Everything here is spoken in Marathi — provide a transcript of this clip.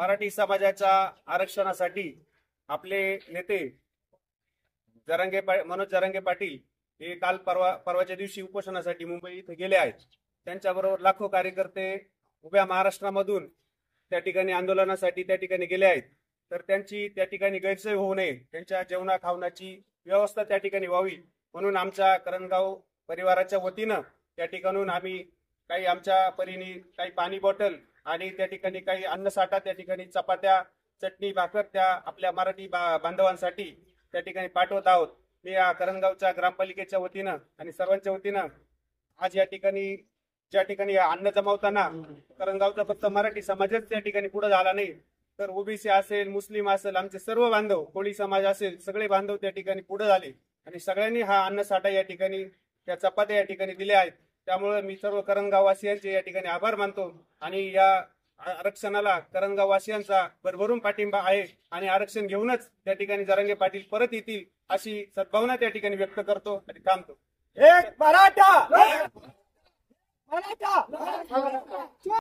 मराठी समाजाच्या आरक्षणासाठी आपले नेते मनोज जरांगे पाटील हे काल परवाच्या दिवशी उपोषणासाठी मुंबई इथे गेले आहेत। त्यांच्याबरोबर लाखो कार्यकर्ते उभ्या महाराष्ट्रामधून त्या ठिकाणी आंदोलनासाठी त्या ठिकाणी गेले आहेत। तर त्यांची त्या ठिकाणी गैरसोय होऊ नये, त्यांच्या जेवणा खावण्याची व्यवस्था त्या ठिकाणी व्हावी म्हणून आमच्या करंजगाव परिवाराच्या वतीनं त्या ठिकाणून आम्ही काही आमच्या परीने काही पाणी बॉटल आणि त्या ठिकाणी काही अन्नसाठा, त्या ठिकाणी चपात्या, चटणी, भाकर त्या आपल्या मराठी बांधवांसाठी त्या ठिकाणी पाठवत आहोत। मी या करंजगावच्या ग्रामपालिकेच्या वतीनं आणि सर्वांच्या वतीनं आज या ठिकाणी ज्या ठिकाणी अन्न जमवताना करंजगावचा फक्त मराठी समाजच त्या ठिकाणी पुढे झाला नाही, तर ओबीसी असेल, मुस्लिम असेल, आमचे सर्व बांधव, कोळी समाज असेल, सगळे बांधव त्या ठिकाणी पुढे झाले आणि सगळ्यांनी हा अन्नसाठा या ठिकाणी, त्या चपात्या या ठिकाणी दिल्या आहेत। त्यामुळे मी सर्व करंजगाववासियांचे या ठिकाणी आभार मानतो आणि या आरक्षणाला करंजगाववासियांचा भरभरून पाठिंबा आहे आणि आरक्षण घेऊनच त्या ठिकाणी जरांगे पाटील परत येतील अशी सद्भावना त्या ठिकाणी व्यक्त करतो आणि थांबतो। एक मराठा